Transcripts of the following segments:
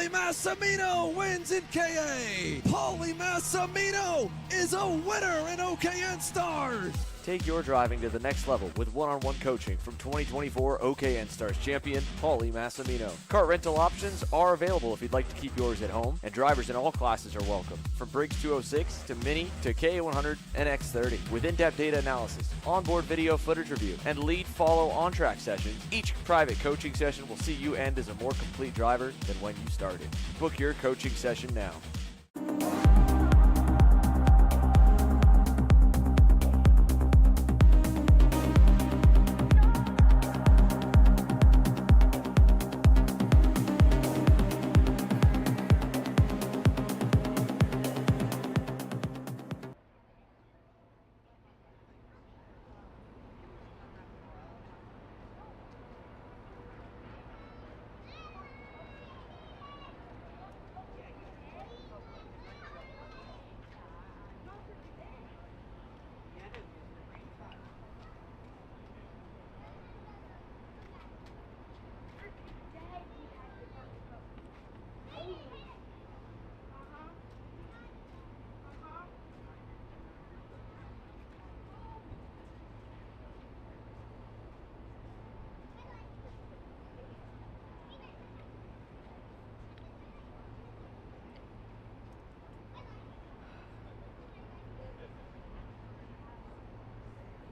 Paulie Massimino wins in KA. Paulie Massimino is a winner in OKN Stars. Take your driving to the next level with one-on-one coaching from 2024 OKN Stars champion, Paulie Massimino. Kart rental options are available if you'd like to keep yours at home, and drivers in all classes are welcome, from Briggs 206 to Mini to KA100 and X30. With in-depth data analysis, onboard video footage review, and lead follow on-track sessions, each private coaching session will see you end as a more complete driver than when you started. Book your coaching session now.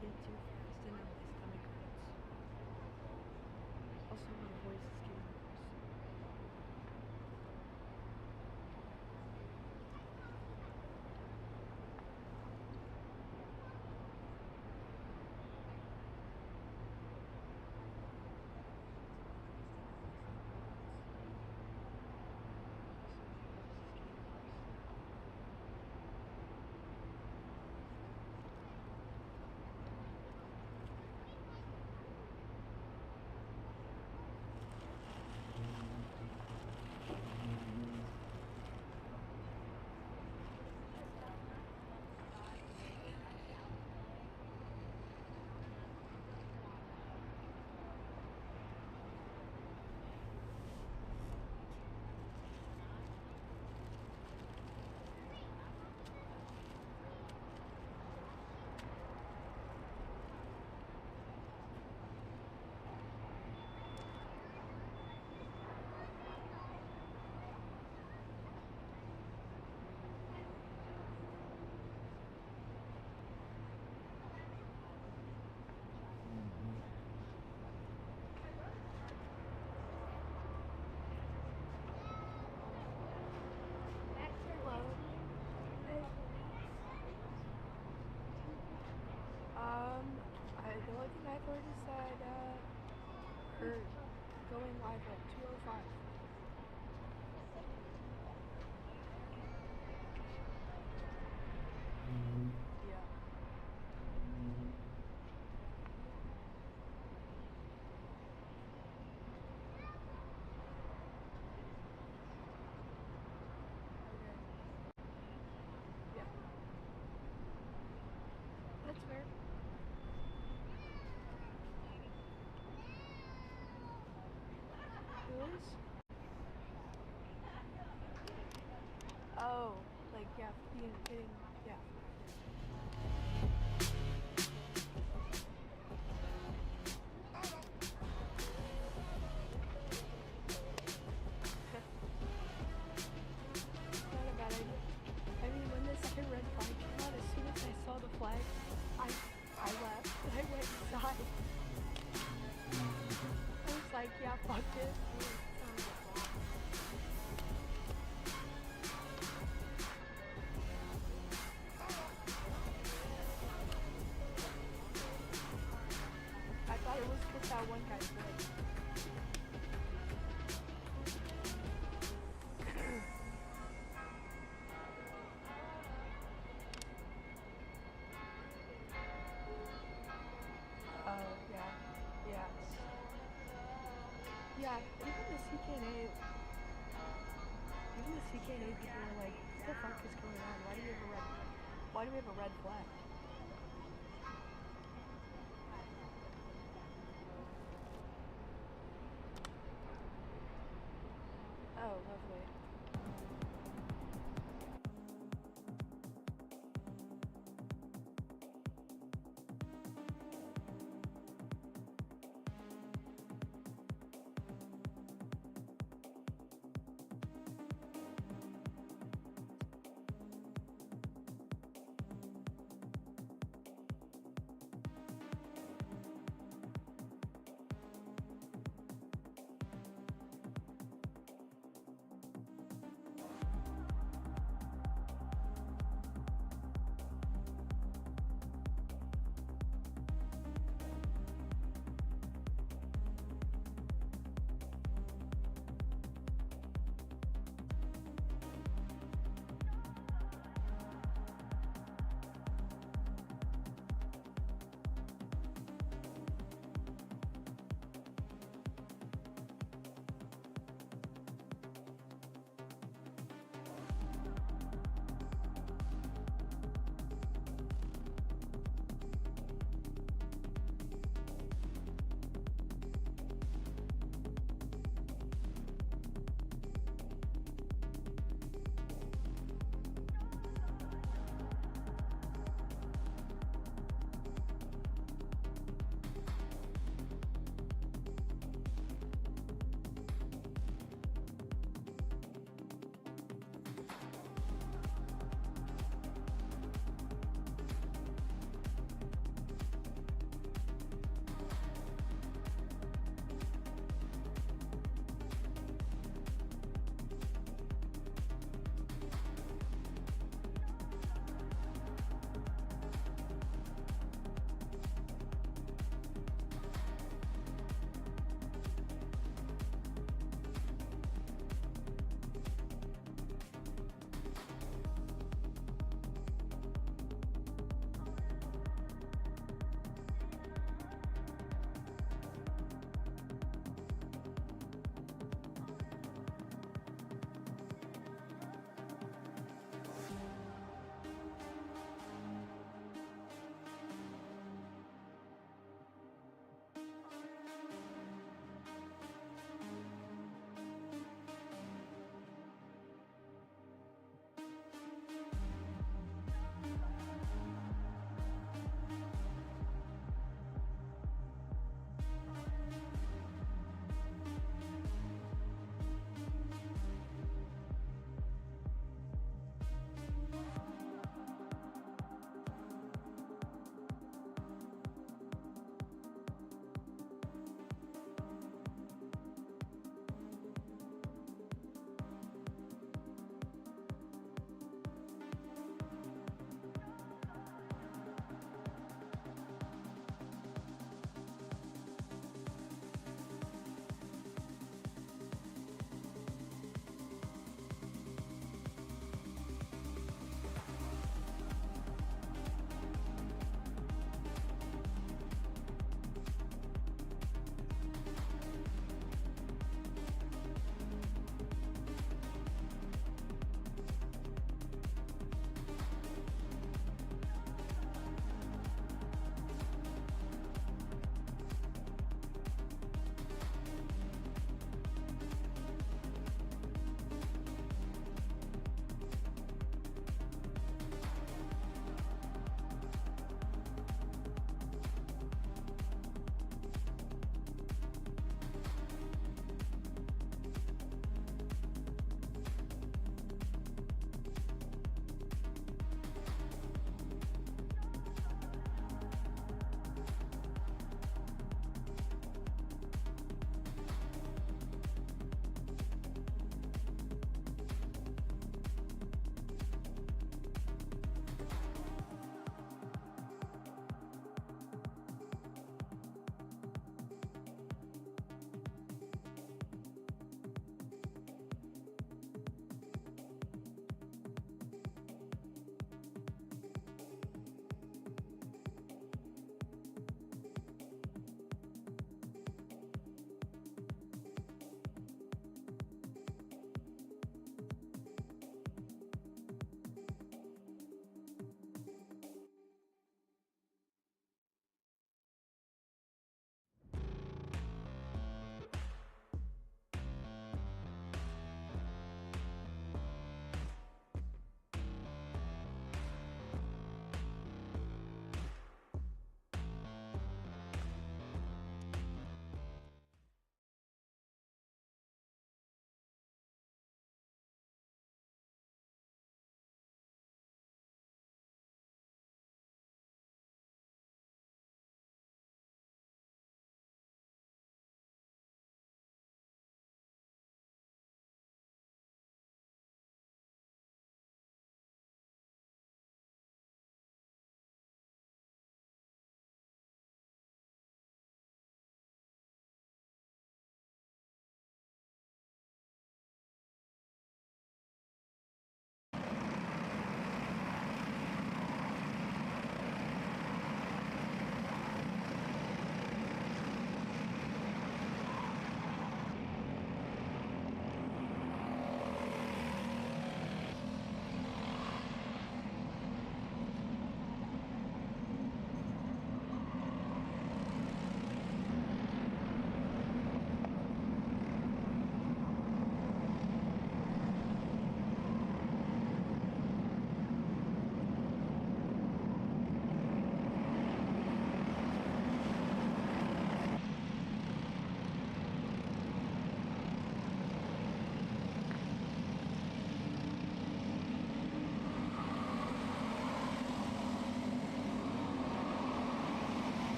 Too fast and now my stomach hurts. Also my voice is getting worse. The only thing I've heard is that we're going live at 2:05. Yeah. Okay. Yeah. That's fair. Who's? Oh, like, yeah, getting, yeah. Not a bad idea. I mean, when this red flag came out, as soon as I saw the flag, I left. I went inside. I was like, yeah, fuck it. I thought it was because that one guy's leg. Oh, yeah. Yeah. Yeah, even the CKNA people are like, what the fuck is going on? Why do we have a red flag? Oh. lovely.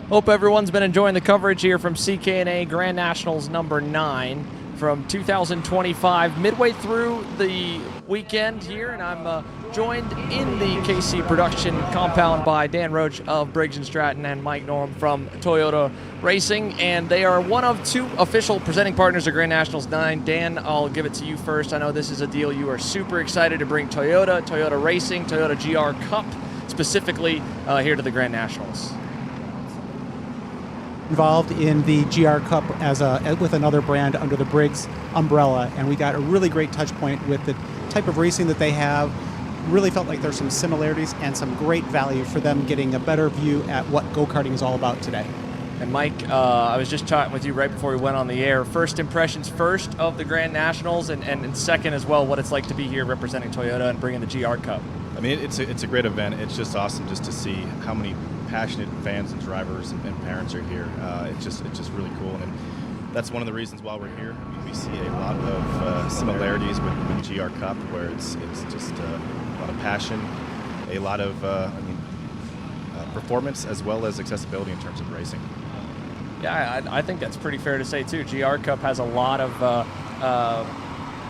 Hope everyone's been enjoying the coverage here from CKNA Grand Nationals number 9 from 2025, midway through the weekend here, and I'm joined in the KC production compound by Dan Roach of Briggs & Stratton and Mike Norm from Toyota Racing, and they are one of 2 official presenting partners of Grand Nationals 9. Dan, I'll give it to you first. I know this is a deal you are super excited to bring Toyota Racing, Toyota GR Cup specifically here to the Grand Nationals. Involved in the GR Cup with another brand under the Briggs umbrella, and we got a really great touch point with the type of racing that they have. Really felt like there's some similarities and some great value for them getting a better view at what go-karting is all about today. And Mike, I was just chatting with you right before we went on the air. First impressions first of the Grand Nationals, and second as well, what it's like to be here representing Toyota and bringing the GR Cup. I mean, it's a great event. It's just awesome just to see how many passionate fans and drivers and parents are here. It's just really cool, and that's one of the reasons why we're here. I mean, we see a lot of similarities with GR Cup, where it's just a lot of passion, a lot of performance as well as accessibility in terms of racing. Yeah, I think that's pretty fair to say too. GR Cup has a lot of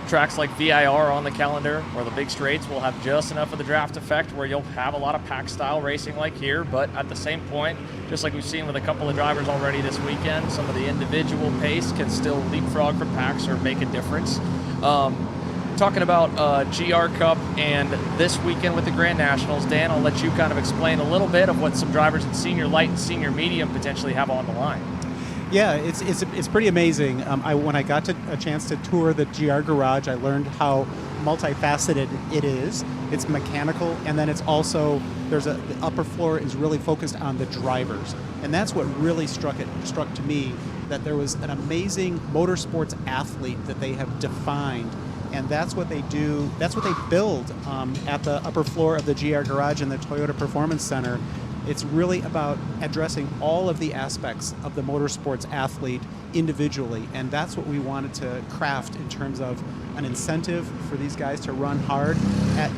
tracks like VIR on the calendar, where the big straights will have just enough of the draft effect where you'll have a lot of pack style racing like here, but at the same point, just like we've seen with a couple of drivers already this weekend, some of the individual pace can still leapfrog from packs or make a difference. Talking about GR Cup and this weekend with the Grand Nationals, Dan, I'll let you kind of explain a little bit of what some drivers in senior light and senior medium potentially have on the line. Yeah, it's pretty amazing. When I got a chance to tour the GR Garage, I learned how multifaceted it is. It's mechanical, and then it's also the upper floor is really focused on the drivers, and that's what really struck to me, that there was an amazing motorsports athlete that they have defined, and that's what they do. That's what they build at the upper floor of the GR Garage and the Toyota Performance Center. It's really about addressing all of the aspects of the motorsports athlete individually, and that's what we wanted to craft in terms of an incentive for these guys to run hard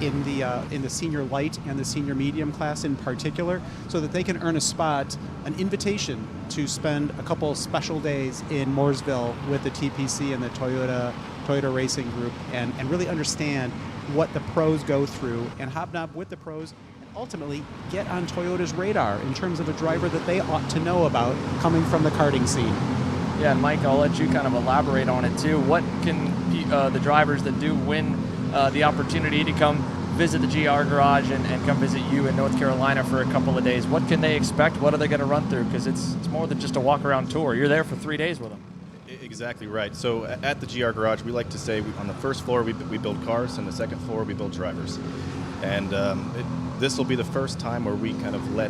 in the senior light and the senior medium class in particular, so that they can earn a spot, an invitation to spend a couple special days in Mooresville with the TPC and the Toyota Racing Group, and really understand what the pros go through and hobnob with the pros, ultimately get on Toyota's radar in terms of a driver that they ought to know about coming from the karting scene. Yeah, and Mike, I'll let you kind of elaborate on it too. What can the drivers that do win the opportunity to come visit the GR Garage and come visit you in North Carolina for a couple of days, what can they expect? What are they going to run through? Because it's more than just a walk-around tour. You're there for 3 days with them. Exactly right. So at the GR Garage, we like to say on the first floor we build cars, and the second floor we build drivers. And this will be the first time where we kind of let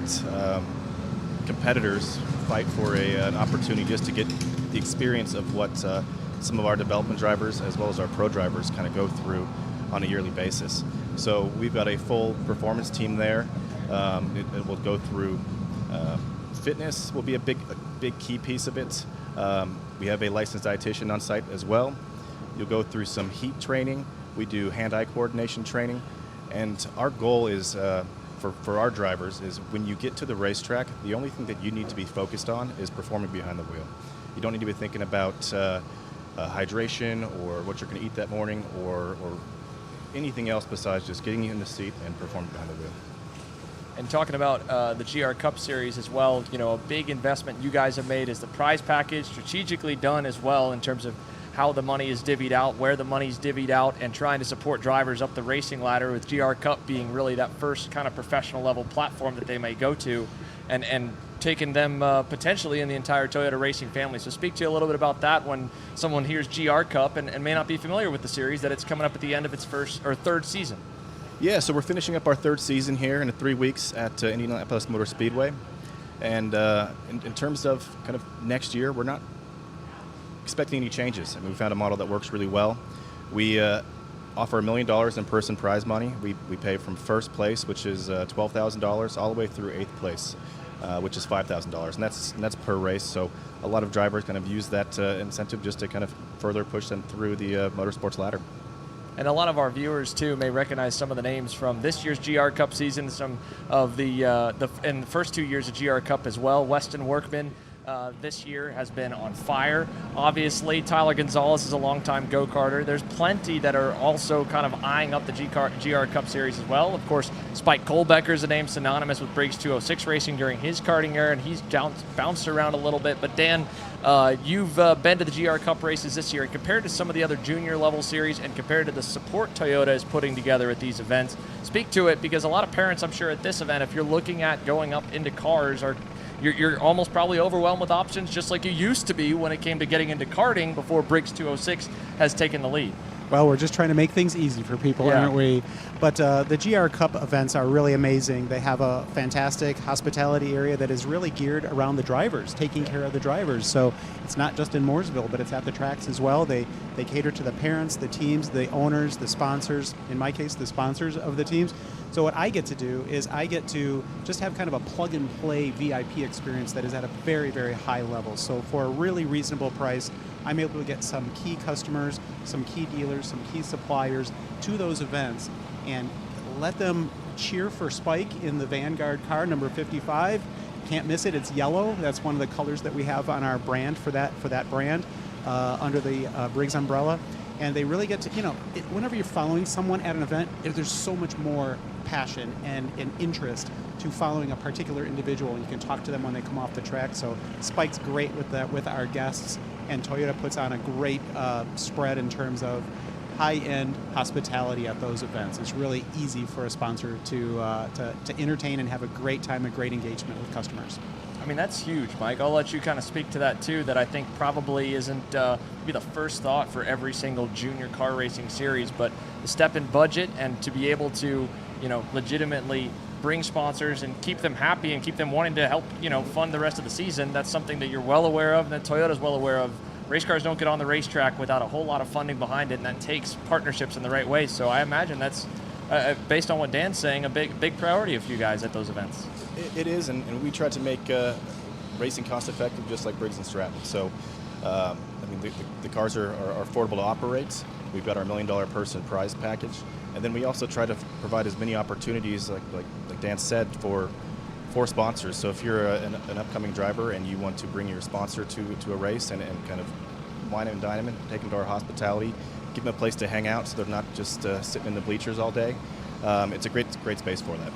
competitors fight for an opportunity just to get the experience of what some of our development drivers as well as our pro drivers kind of go through on a yearly basis. So we've got a full performance team there. It will go through fitness will be a big key piece of it. We have a licensed dietitian on site as well. You'll go through some heat training. We do hand-eye coordination training. And our goal is, for our drivers, is when you get to the racetrack, the only thing that you need to be focused on is performing behind the wheel. You don't need to be thinking about hydration or what you're going to eat that morning or anything else besides just getting you in the seat and performing behind the wheel. And talking about the GR Cup Series as well, you know, a big investment you guys have made is the prize package, strategically done as well in terms of how the money is divvied out, where the money's divvied out, and trying to support drivers up the racing ladder, with GR Cup being really that first kind of professional level platform that they may go to, and taking them potentially in the entire Toyota racing family. So speak to you a little bit about that when someone hears GR Cup and may not be familiar with the series, that it's coming up at the end of its third season. Yeah, so we're finishing up our third season here in 3 weeks at Indianapolis Motor Speedway. And in terms of kind of next year, we're not expecting any changes. I mean, we found a model that works really well. We offer $1 million in person prize money. We pay from first place, which is $12,000, all the way through 8th place, which is $5,000, and that's per race. So a lot of drivers kind of use that incentive just to kind of further push them through the motorsports ladder. And a lot of our viewers, too, may recognize some of the names from this year's GR Cup season, some of in the first 2 years of GR Cup as well. Weston Workman this year has been on fire. Obviously, Tyler Gonzalez is a longtime go-karter. There's plenty that are also kind of eyeing up the GR Cup Series as well. Of course, Spike Kohlbecker is a name synonymous with Briggs 206 racing during his karting era, and he's bounced around a little bit. But Dan, you've been to the GR Cup races this year, and compared to some of the other junior level series and compared to the support Toyota is putting together at these events, speak to it, because a lot of parents, I'm sure, at this event, if you're looking at going up into cars, you're almost probably overwhelmed with options, just like you used to be when it came to getting into karting before Briggs 206 has taken the lead. Well, we're just trying to make things easy for people, aren't we? But the GR Cup events are really amazing. They have a fantastic hospitality area that is really geared around the drivers, taking care of the drivers. So it's not just in Mooresville, but it's at the tracks as well. They cater to the parents, the teams, the owners, the sponsors, in my case, the sponsors of the teams. So what I get to do is I get to just have kind of a plug-and-play VIP experience that is at a very, very high level. So for a really reasonable price, I'm able to get some key customers, some key dealers, some key suppliers to those events and let them cheer for Spike in the Vanguard car, number 55. Can't miss it. It's yellow. That's one of the colors that we have on our brand for that brand under the Briggs umbrella. And they really get to, whenever you're following someone at an event, there's so much more passion and interest to following a particular individual, and you can talk to them when they come off the track. So Spike's great with that, with our guests, and Toyota puts on a great spread in terms of high-end hospitality at those events. It's really easy for a sponsor to entertain and have a great time, a great engagement with customers. I mean, that's huge, Mike. I'll let you kind of speak to that too, that I think probably isn't be the first thought for every single junior car racing series, but the step in budget and to be able to, legitimately bring sponsors and keep them happy and keep them wanting to help, fund the rest of the season, that's something that you're well aware of and that Toyota's well aware of. Race cars don't get on the racetrack without a whole lot of funding behind it, and that takes partnerships in the right way. So I imagine that's, based on what Dan's saying, a big priority of you guys at those events. It is, and we try to make racing cost effective, just like Briggs and Stratton. So, the cars are affordable to operate. We've got our $1 million person prize package, and then we also try to provide as many opportunities, like Dan said, for sponsors. So if you're an upcoming driver and you want to bring your sponsor to a race and kind of wine and dine them and take them to our hospitality, give them a place to hang out so they're not just sitting in the bleachers all day, it's a great space for that.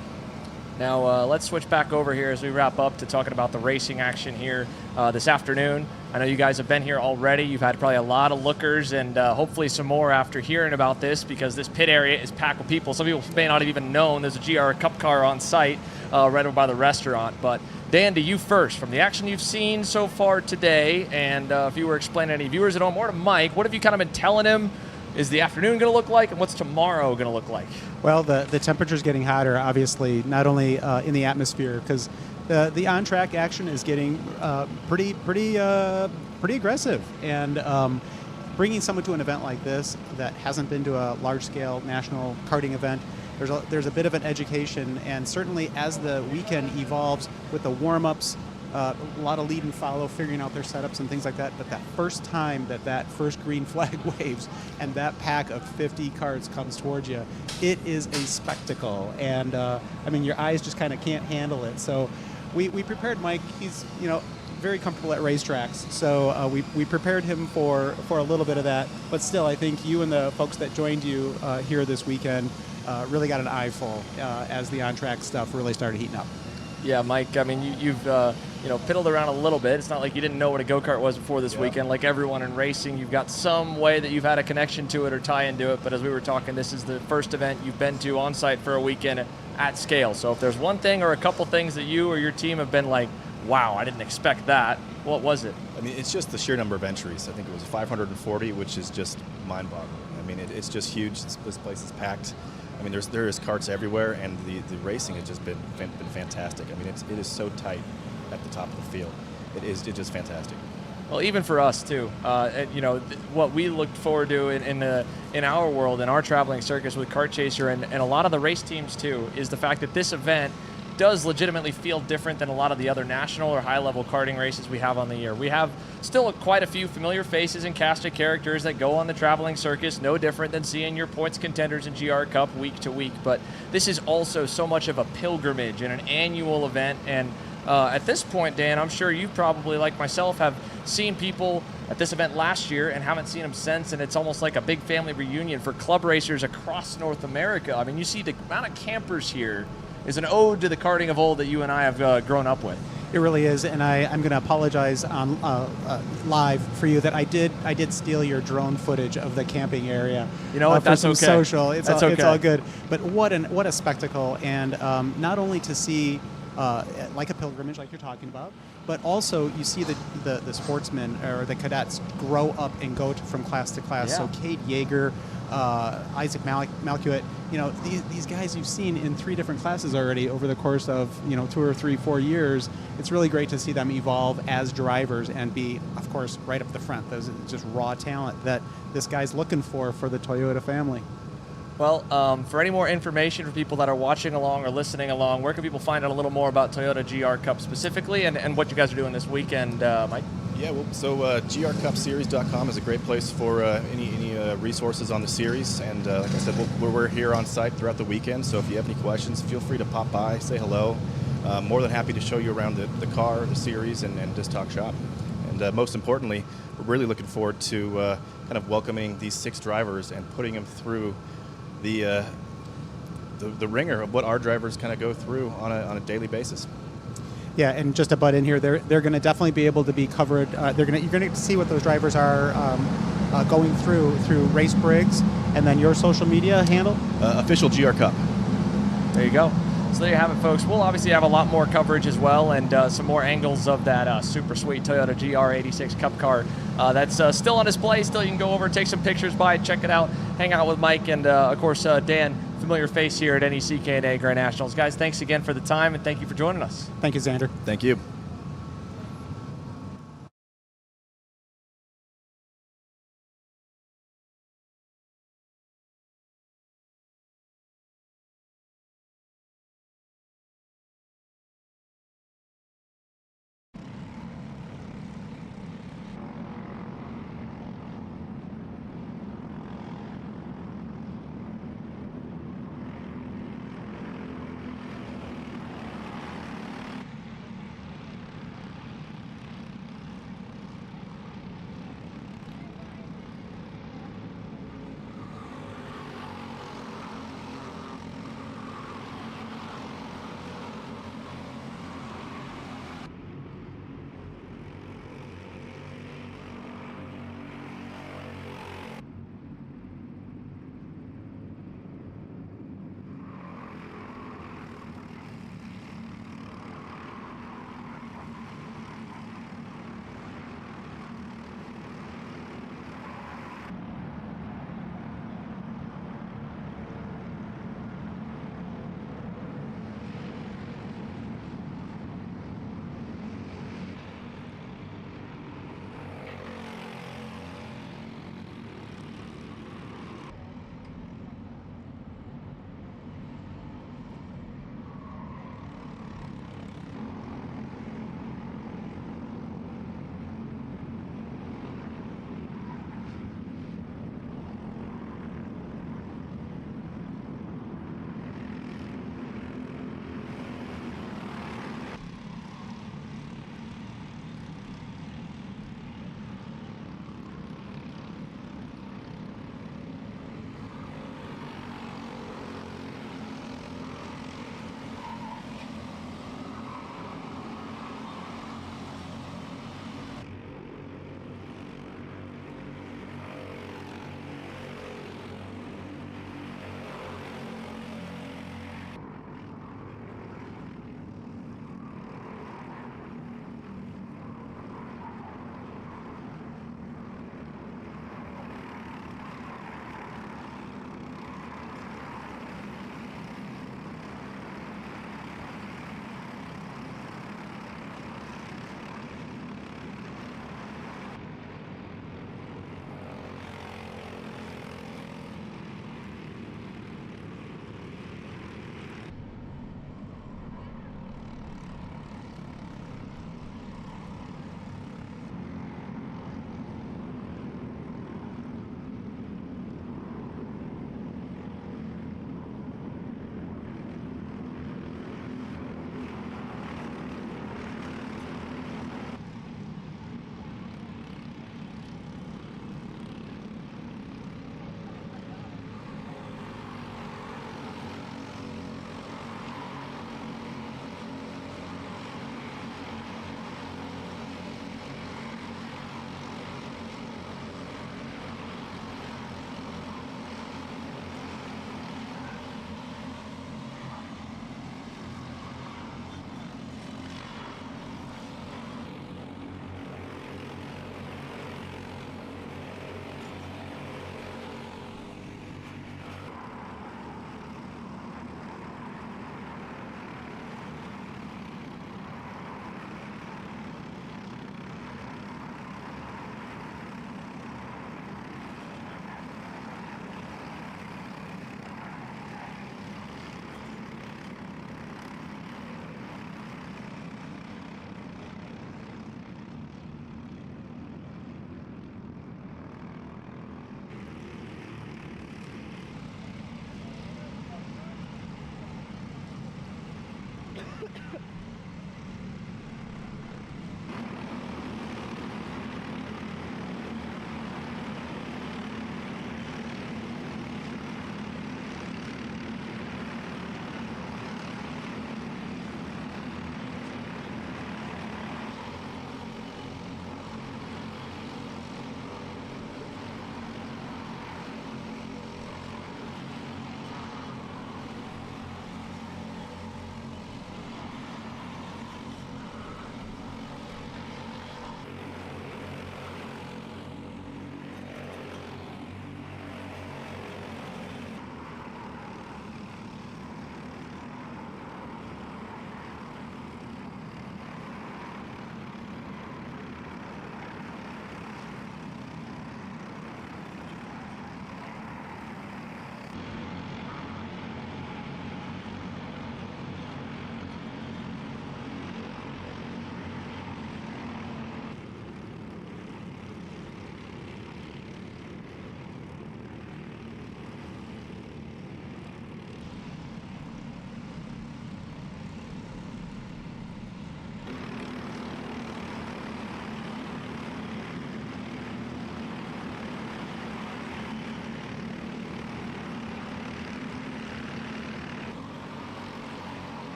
Now, let's switch back over here as we wrap up to talking about the racing action here this afternoon. I know you guys have been here already. You've had probably a lot of lookers and hopefully some more after hearing about this, because this pit area is packed with people. Some people may not have even known there's a GR Cup car on site right over by the restaurant. But Dan, to you first, from the action you've seen so far today, and if you were explaining to any viewers at home or to Mike, what have you kind of been telling him is the afternoon going to look like, and what's tomorrow going to look like? Well, the temperature's getting hotter, obviously, not only in the atmosphere, because the on-track action is getting pretty aggressive. And bringing someone to an event like this that hasn't been to a large-scale national karting event, there's a bit of an education, and certainly as the weekend evolves with the warm-ups, a lot of lead and follow, figuring out their setups and things like that. But that first time that first green flag waves and that pack of 50 carts comes towards you, it is a spectacle. And your eyes just kind of can't handle it. So we prepared Mike. He's very comfortable at racetracks, so we prepared him for a little bit of that. But still, I think you and the folks that joined you here this weekend really got an eyeful as the on-track stuff really started heating up. Yeah, Mike, I mean, you've piddled around a little bit. It's not like you didn't know what a go-kart was before this weekend. Like everyone in racing, you've got some way that you've had a connection to it or tie into it. But as we were talking, this is the first event you've been to on site for a weekend at scale. So if there's one thing or a couple things that you or your team have been like, wow, I didn't expect that, what was it? I mean, it's just the sheer number of entries. I think it was 540, which is just mind-boggling. I mean, it's just huge. This place is packed. I mean, there is carts everywhere, and the racing has just been fantastic. I mean, it is so tight at the top of the field. It's just fantastic. Well, even for us too, what we looked forward to in our world, in our traveling circus with Kart Chaser, and a lot of the race teams too, is the fact that this event does legitimately feel different than a lot of the other national or high-level karting races we have on the year. We have still quite a few familiar faces and cast of characters that go on the traveling circus, no different than seeing your points contenders in GR Cup week to week. But this is also so much of a pilgrimage and an annual event. And at this point, Dan, I'm sure you probably, like myself, have seen people at this event last year and haven't seen them since, and it's almost like a big family reunion for club racers across North America. I mean, you see the amount of campers here is an ode to the karting of old that you and I have grown up with. It really is, and I'm going to apologize on live for you that I did steal your drone footage of the camping area. You know what? For That's some okay. social. It's all good. But what a spectacle, and not only to see like a pilgrimage, like you're talking about, but also you see the sportsmen or the cadets grow up and go from class to class. Yeah. So Cade Yeager, Isaac Malkuit, these guys you've seen in 3 different classes already over the course of 2 or 3, 4 years. It's really great to see them evolve as drivers and be, of course, right up the front. Those just raw talent that this guy's looking for the Toyota family. Well, for any more information for people that are watching along or listening along, where can people find out a little more about Toyota GR Cup specifically and what you guys are doing this weekend, Mike? Yeah, well, so grcupseries.com is a great place for any resources on the series. And like I said, we're here on site throughout the weekend, so if you have any questions, feel free to pop by, say hello. More than happy to show you around the car, the series, and just talk shop. And most importantly, we're really looking forward to kind of welcoming these 6 drivers and putting them through the ringer of what our drivers kind of go through on a daily basis. Yeah, and just to butt in here, they're going to definitely be able to be covered. You're going to see what those drivers are going through Race Briggs, and then your social media handle. Official GR Cup. There you go. So there you have it, folks. We'll obviously have a lot more coverage as well, and some more angles of that super sweet Toyota GR86 Cup car that's still on display. Still, you can go over, take some pictures by it, check it out, hang out with Mike, and of course Dan, familiar face here at any CKNA Grand Nationals. Guys, thanks again for the time, and thank you for joining us. Thank you, Xander. Thank you.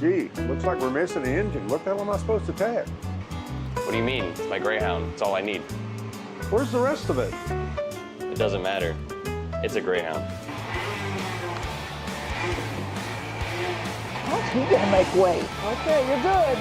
Gee, looks like we're missing the engine. What the hell am I supposed to tag? What do you mean? It's my Greyhound. It's all I need. Where's the rest of it? It doesn't matter. It's a Greyhound. You gotta make way. Okay, you're good.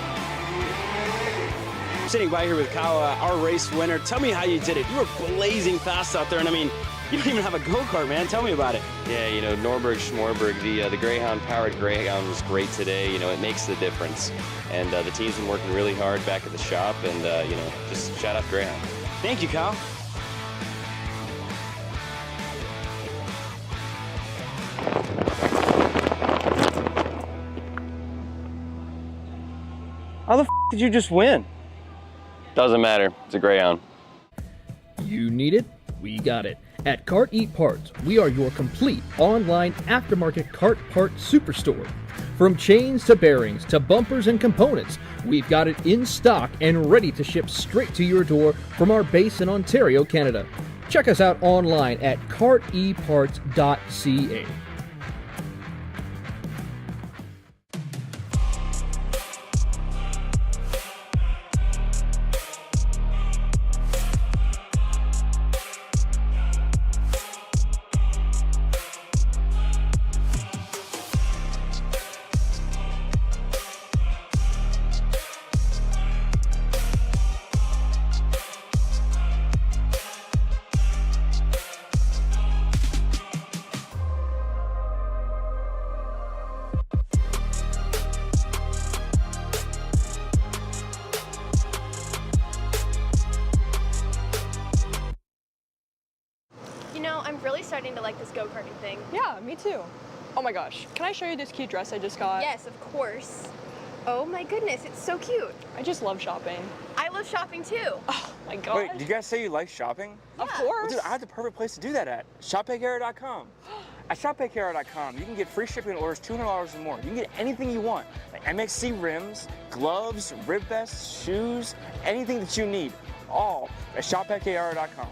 Sitting by here with Kyle, our race winner. Tell me how you did it. You were blazing fast out there, and I mean, you don't even have a go-kart, man. Tell me about it. Yeah, you know, Norberg, Schmorberg, the Greyhound-powered Greyhound was great today. You know, it makes the difference. And the team's been working really hard back at the shop, and, you know, just shout out Greyhound. Thank you, Kyle. How the f did you just win? Doesn't matter. It's a Greyhound. You need it? We got it. At Kart Eat Parts, we are your complete online aftermarket kart part superstore. From chains to bearings to bumpers and components, we've got it in stock and ready to ship straight to your door from our base in Ontario, Canada. Check us out online at karteparts.ca. You know, I'm really starting to like this go-karting thing. Yeah, me too. Oh my gosh, can I show you this cute dress I just got? Yes, of course. Oh my goodness, it's so cute. I just love shopping. I love shopping too. Oh my god. Wait, did you guys say you like shopping? Of course. Well, dude, I have the perfect place to do that at. ShopPackEra.com. At ShopPackEra.com, you can get free shipping on orders $200 or more. You can get anything you want, like MXC rims, gloves, rib vests, shoes, anything that you need, all at ShopPackEra.com.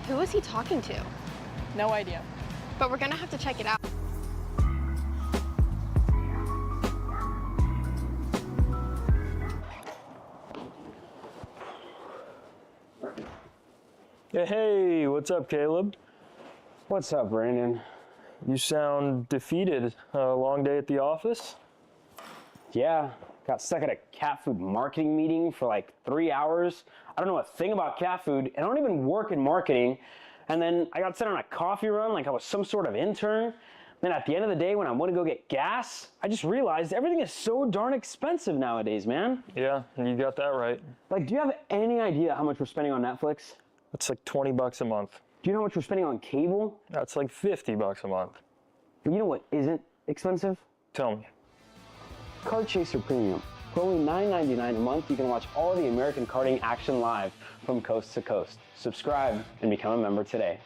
Who is he talking to? No idea. But we're gonna have to check it out. Hey, what's up, Caleb? What's up, Brandon? You sound defeated. A long day at the office? Yeah, got stuck at a cat food marketing meeting for like 3 hours. I don't know a thing about cat food, and I don't even work in marketing. And then I got sent on a coffee run like I was some sort of intern. Then at the end of the day, when I want to go get gas, I just realized everything is so darn expensive nowadays, man. Yeah, you got that right. Like, do you have any idea how much we're spending on Netflix? It's like 20 bucks a month. Do you know how much we're spending on cable? That's like 50 bucks a month. You know what isn't expensive? Tell me. Kart Chaser Premium. For only $9.99 a month, you can watch all the American karting action live from coast to coast. Subscribe and become a member today.